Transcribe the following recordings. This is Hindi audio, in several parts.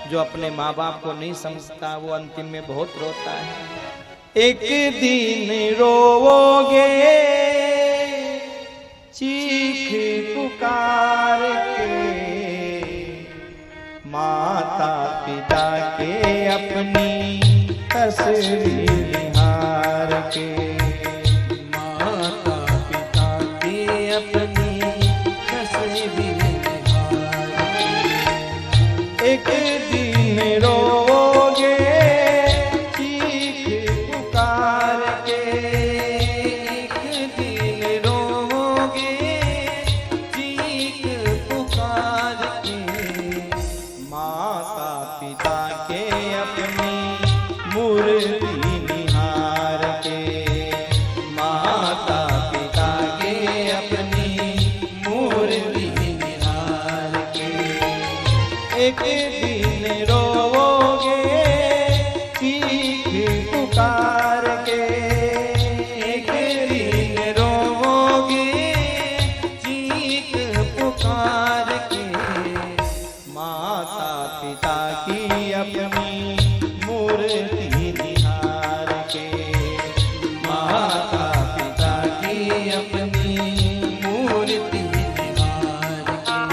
जो अपने माँ बाप को नहीं समझता वो अंतिम में बहुत रोता है। एक दिन रोओगे चीख पुकार के, माता पिता के अपनी तस्वीर निहार के, माता पिता की अपनी तस्वीर निहार के। एक दिन रोगे चीख पुकार के, एक दिन रोगे चीख पुकार के, माता पिता के अपनी मूर्ति निहार के, माता पिता के अपनी मूर्ति निहार के। एक दिन रोगे चीख पुकार के, एक दिन रोगे चीख पुकार के, माता पिता की अपनी मूर्ति निहार के, माता पिता की अपनी मूर्ति निहार के।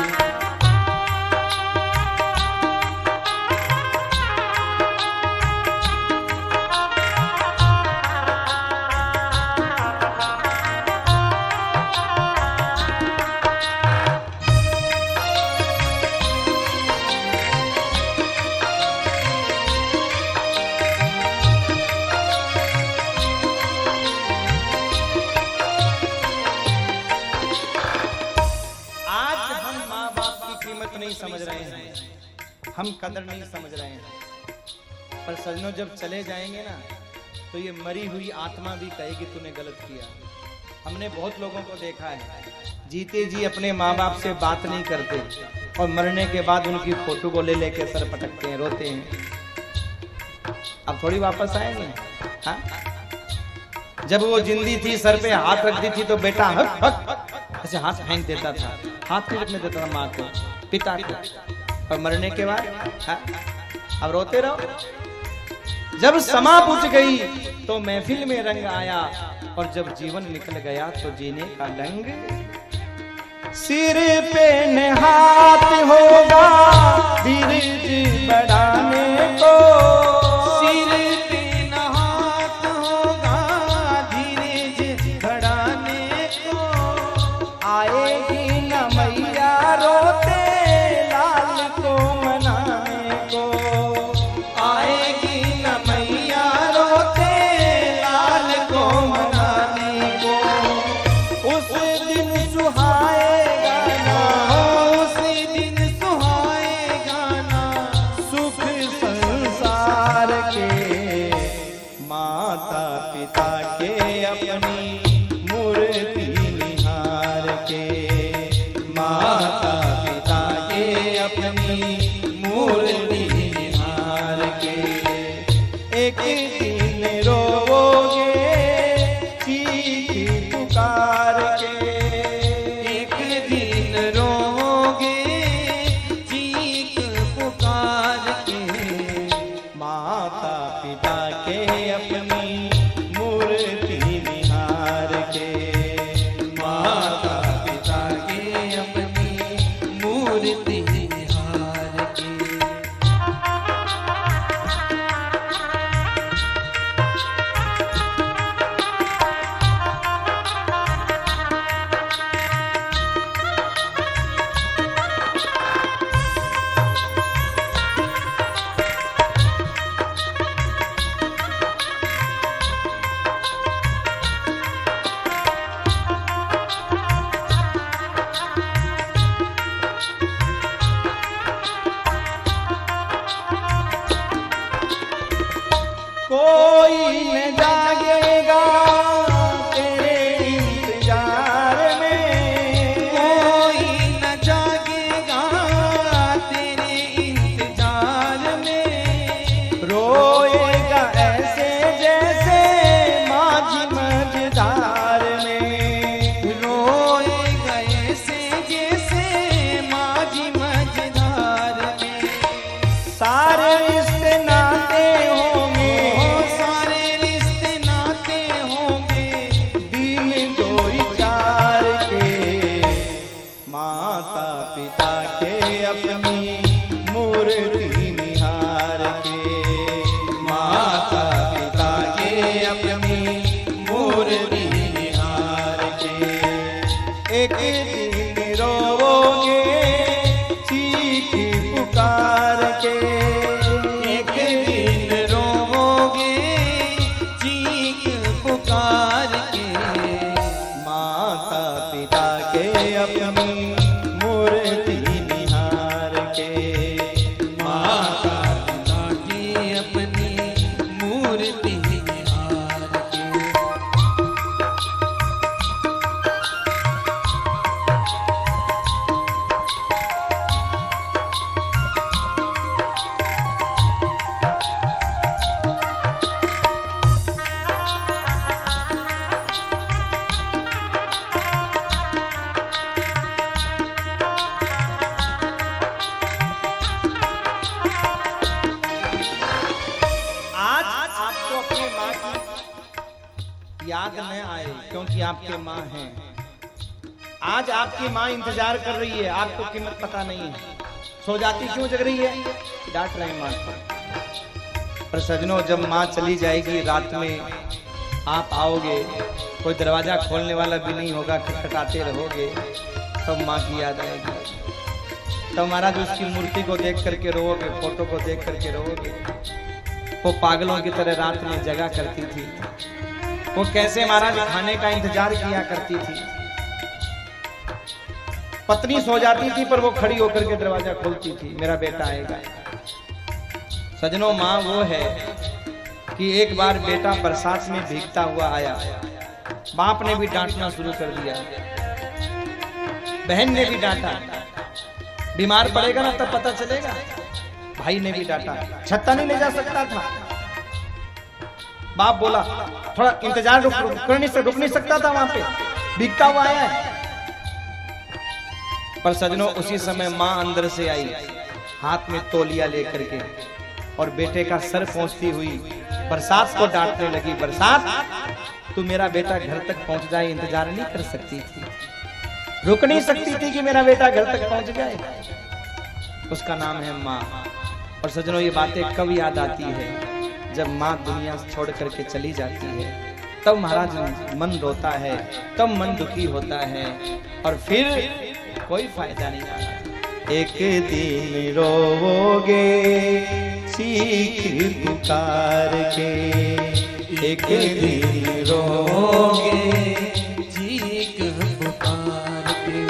आज हम माँ बाप की कीमत नहीं समझ रहे हैं, हम कदर नहीं समझ रहे हैं, पर सजनों जब चले जाएंगे ना तो ये मरी हुई आत्मा भी कहेगी तूने गलत किया। हमने बहुत लोगों को देखा है जीते जी अपने माँ बाप से बात नहीं करते और मरने के बाद उनकी फोटो को ले लेके सर पटकते हैं, रोते हैं। अब थोड़ी वापस आएंगे। हाँ? जब वो जिंदी थी सर पे हाथ रखती थी तो बेटा हक हक ऐसे हाथ फेंक देता था, हाथ नहीं रखने देता था माँ को, पिता को। और मरने के बाद हाँ? अब रोते रहो। जब समा बुझ गई तो महफिल में रंग आया, और जब जीवन निकल गया तो जीने का ढंग। सिर पे हाथ होगा धीरज बढ़ाने को, सिर पे हाथ होगा धीरज बढ़ाने को, आएगी न मैया रोते लाल को मनाने को, आएगी न मैया रोते लाल को मनाने को। उस दिन सुहाएगा ना, उसी दिन सुहाएगा ना सुख संसार सारे रिश्ते नाते होंगे, सारे रिश्ते नाते होंगे, दिन दो ही चार के, माता पिता के अपनी मूर्ति निहार के, माता पिता के अपनी मूर्ति निहार के। एक दिन रोओगे चीख पुकार के, एक दिन रोओगे चीख पुकार के, माता पिता के अपनी मूर्ति निहार के, माता पिता की अपनी मूर्ति निहार के। आज आपको अपनी माँ की याद न आए क्योंकि आपके माँ हैं। आज आपकी माँ इंतजार कर रही है, आपको कीमत पता नहीं है। सो जाती क्यों जग रही है? डांट रहे हैं माँ को। पर सजनों, जब माँ चली जाएगी, रात में आप आओगे, कोई दरवाजा खोलने वाला भी नहीं होगा, खटखटाते रहोगे, तब माँ की याद आएगी। तब महाराज उसकी मूर्ति को देख करके रोओगे, फोटो को देख करके रोओगे। वो पागलों की तरह रात में जगा करती थी। वो कैसे महाराज खाने का इंतजार किया करती थी। पत्नी सो जाती थी पर वो खड़ी होकर के दरवाजा खोलती थी, मेरा बेटा आएगा। सजनों, माँ वो है कि एक बार बेटा बरसात में भीगता हुआ आया, बाप ने भी डांटना शुरू कर दिया, बहन ने भी डांटा। बीमार पड़ेगा ना तब पता चलेगा। भाई ने भी डांटा, छत्ता नहीं ले जा सकता था। बाप बोला थोड़ा इंतजार रुक नहीं सकता था, वहां पे भीगता हुआ आया है। पर सजनों, उसी समय माँ अंदर से आई, हाथ में तौलिया लेकर के, और बेटे का सर पहुंचती हुई बरसात को डांटने लगी। बरसात, तू मेरा बेटा घर तक पहुंच जाए इंतजार नहीं कर सकती थी? रुक नहीं सकती थी कि मेरा बेटा घर तक पहुंच जाए? उसका नाम है माँ। और सजनों, ये बातें कब याद आती है? जब माँ दुनिया छोड़ करके चली जाती है, तब महाराज मन रोता है, तब मन दुखी होता है, और फिर कोई फायदा नहीं आता। एक दिन रोओगे चीख पुकार के, एक दिन रोओगे चीख पुकार के,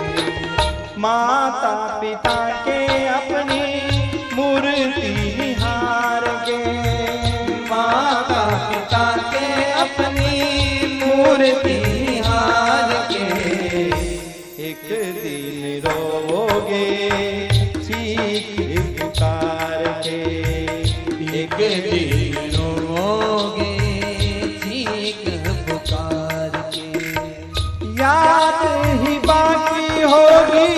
माता पिता के अपनी मूर्ति निहार के, माता पिता के अपनी मूर्ति निहार के। एक दिन रोओगे चीख पुकार के, एक दिन रोओगे चीख पुकार के। याद ही बाकी होगी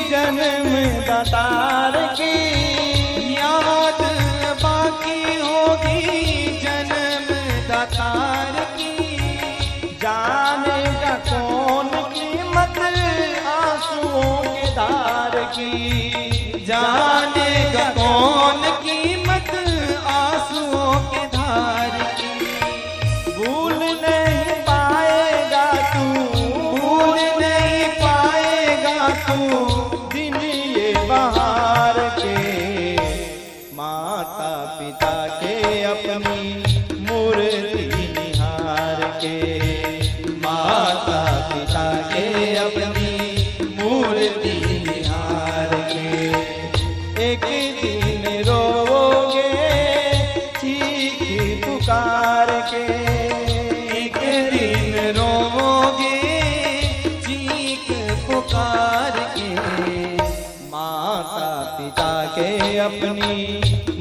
जन्म दातार की, याद बाकी होगी जन्म दातार की। जानेगा कौन कीमत आंसुओं के धार की, जानेगा कौन कीमत आंसुओं के धार की। भूल नहीं पाएगा तू, भूल नहीं पाएगा तू दिन ये बहार के, माता पिता के अपनी मूर्ति निहार के, माता पिता के अपनी मूर्ति निहार के। एक दिन रोओगे चीख पुकार के, एक दिन रोओगे चीख पुकार के, माता पिता के अपनी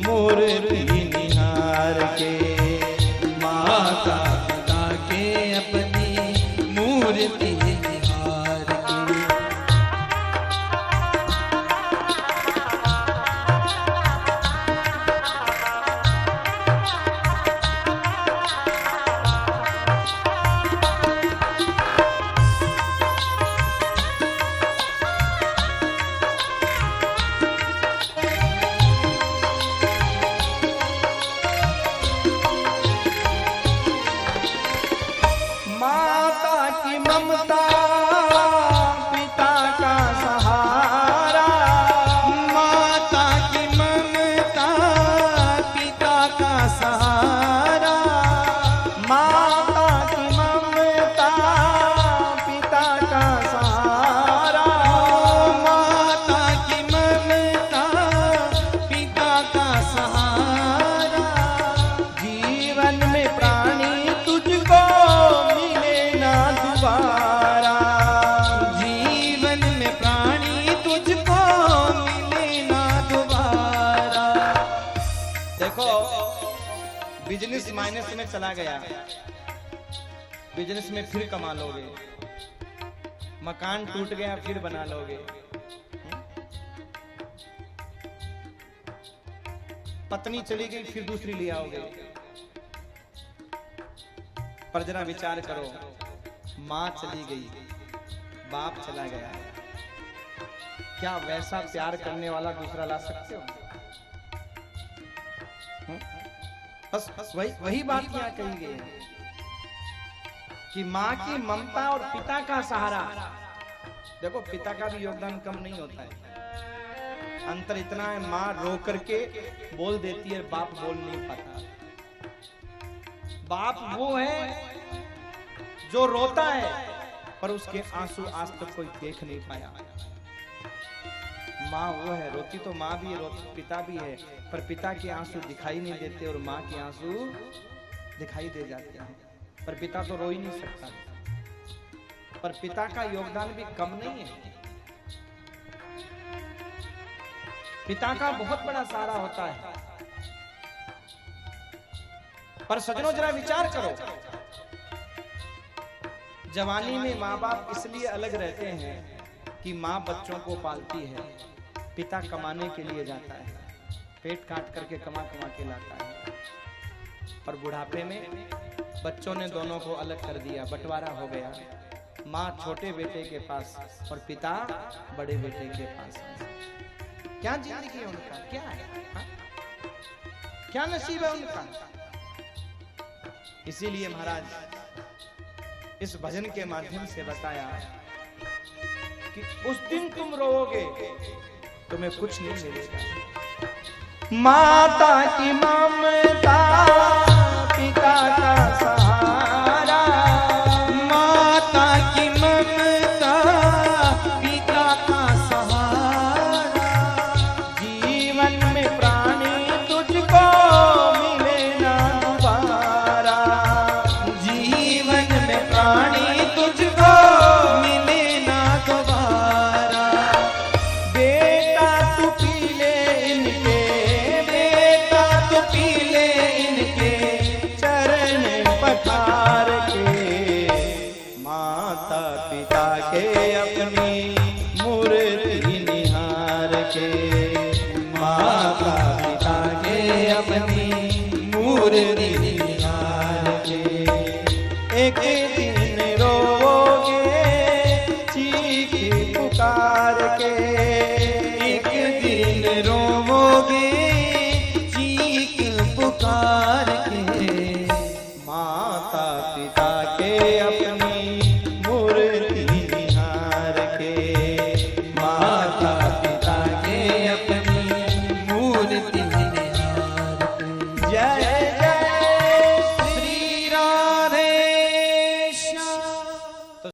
मूर्ति निहार के, माता पिता के अपनी मूर्ति निहार के। सहारा, माता की ममता पिता का सहारा, माता की ममता पिता का सहारा, जीवन में प्राणी तुझको मिले ना दोबारा, जीवन में प्राणी तुझको मिले ना दोबारा। देखो बिजनेस माइनस में चला गया, बिजनेस में फिर कमा लोगे, मकान टूट गया फिर बना लोगे, पत्नी चली गई फिर दूसरी ले आओगे। पर जरा विचार करो, माँ चली गई, बाप चला गया, क्या वैसा प्यार करने वाला दूसरा ला सकते हो? बस वही बात यहाँ कही गई है कि माँ की ममता और पिता का सहारा। देखो पिता का भी योगदान कम नहीं होता है, अंतर इतना है माँ रो करके बोल देती है, बाप बोल नहीं पाता। बाप वो है जो रोता है पर उसके आंसू आज तक कोई देख नहीं पाया। माँ वो है, रोती तो माँ भी है, पिता भी है, पर पिता के आंसू दिखाई नहीं देते और माँ के आंसू दिखाई दे जाते हैं। पर पिता तो रो ही नहीं सकता, पर पिता का योगदान भी कम नहीं है। पिता का बहुत बड़ा सहारा होता है। पर सजनों जरा विचार करो, जवानी में माँ बाप इसलिए अलग रहते हैं कि माँ बच्चों को पालती है, पिता कमाने के लिए जाता है, पेट काट करके कमा कमा के लाता है। और बुढ़ापे में बच्चों ने दोनों को अलग कर दिया, बंटवारा हो गया, माँ छोटे बेटे के पास और पिता बड़े बेटे के पास। क्या जिंदगी है उनका, क्या है हा? क्या नसीब है उनका। इसीलिए महाराज इस भजन के माध्यम से बताया कि उस दिन तुम रोओगे तुम्हें कुछ नहीं मिलेगा। माता की ममता पिता का सहारा, माता की ममता पिता का सहारा, जीवन में प्राणी तुझको मिले ना दोबारा, जीवन में प्राणी तुझको मिले ना दोबारा। बेटा तू पी ले इनके, बेटा तू पी ले इनके चरण पखार के, माता पिता के अपनी मूर्ति निहार के, माता पिता के अपनी मूर्ति निहार के। एक दिन रोओगे चीख पुकार के, एक दिन रोवोगे चीख पुकार के, माता पिता के अपने